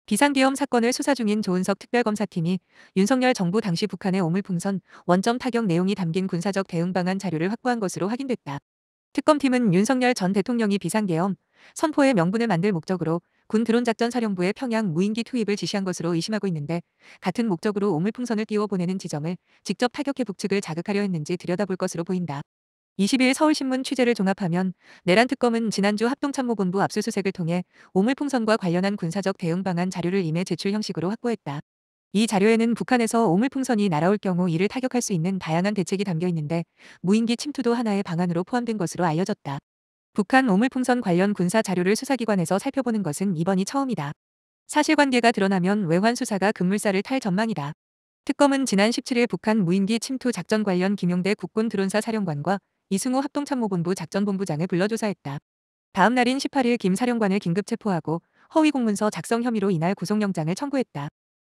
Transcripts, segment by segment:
비상계엄 사건을 수사 중인 조은석 특별검사팀이 윤석열 정부 당시 북한의 오물풍선, 원점 타격 내용이 담긴 군사적 대응 방안 자료를 확보한 것으로 확인됐다. 특검팀은 윤석열 전 대통령이 비상계엄 선포의 명분을 만들 목적으로 군 드론작전사령부에 평양 무인기 투입을 지시한 것으로 의심하고 있는데, 같은 목적으로 오물풍선을 띄워 보내는 지점을 직접 타격해 북측을 자극하려 했는지 들여다볼 것으로 보인다. 20일 서울신문 취재를 종합하면 내란 특검은 지난주 합동참모본부 압수수색을 통해 오물풍선과 관련한 군사적 대응 방안 자료를 임해 제출 형식으로 확보했다. 이 자료에는 북한에서 오물풍선이 날아올 경우 이를 타격할 수 있는 다양한 대책이 담겨 있는데, 무인기 침투도 하나의 방안으로 포함된 것으로 알려졌다. 북한 오물풍선 관련 군사 자료를 수사기관에서 살펴보는 것은 이번이 처음이다. 사실관계가 드러나면 외환 수사가 급물살을 탈 전망이다. 특검은 지난 17일 북한 무인기 침투 작전 관련 김용대 국군 드론사 사령관과 이승호 합동참모본부 작전본부장을 불러 조사했다. 다음 날인 18일 김 사령관을 긴급 체포하고 허위 공문서 작성 혐의로 이날 구속영장을 청구했다.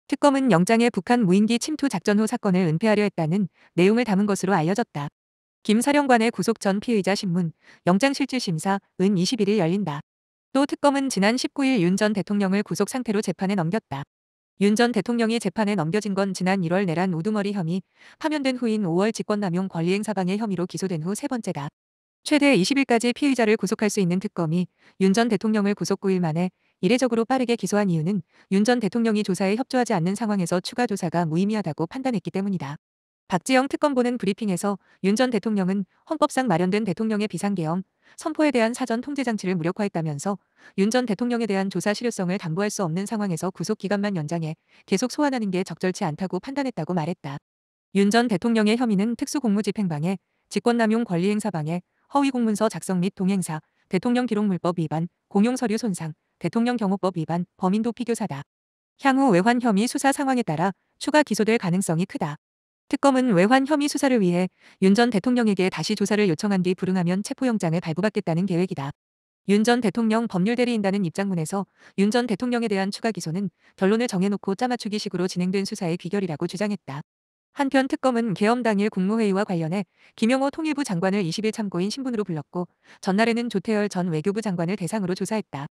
특검은 영장에 북한 무인기 침투 작전 후 사건을 은폐하려 했다는 내용을 담은 것으로 알려졌다. 김 사령관의 구속 전 피의자 신문, 영장실질심사은 21일 열린다. 또 특검은 지난 19일 윤 전 대통령을 구속 상태로 재판에 넘겼다. 윤 전 대통령이 재판에 넘겨진 건 지난 1월 내란 우두머리 혐의, 파면된 후인 5월 직권남용 권리행사방해 혐의로 기소된 후 세 번째다. 최대 20일까지 피의자를 구속할 수 있는 특검이 윤 전 대통령을 구속 9일 만에 이례적으로 빠르게 기소한 이유는 윤 전 대통령이 조사에 협조하지 않는 상황에서 추가 조사가 무의미하다고 판단했기 때문이다. 박지영 특검보는 브리핑에서 윤 전 대통령은 헌법상 마련된 대통령의 비상계엄 선포에 대한 사전 통제 장치를 무력화했다면서 윤 전 대통령에 대한 조사 실효성을 담보할 수 없는 상황에서 구속 기간만 연장해 계속 소환하는 게 적절치 않다고 판단했다고 말했다. 윤 전 대통령의 혐의는 특수공무집행방해, 직권남용 권리행사방해, 허위공문서 작성 및 동행사, 대통령 기록물법 위반, 공용서류 손상, 대통령 경호법 위반, 범인도 피교사다. 향후 외환 혐의 수사 상황에 따라 추가 기소될 가능성이 크다. 특검은 외환 혐의 수사를 위해 윤 전 대통령에게 다시 조사를 요청한 뒤 불응하면 체포영장을 발부받겠다는 계획이다. 윤 전 대통령 법률대리인단은 입장문에서 윤 전 대통령에 대한 추가 기소는 결론을 정해놓고 짜맞추기 식으로 진행된 수사의 귀결이라고 주장했다. 한편 특검은 계엄 당일 국무회의와 관련해 김영호 통일부 장관을 20일 참고인 신분으로 불렀고, 전날에는 조태열 전 외교부 장관을 대상으로 조사했다.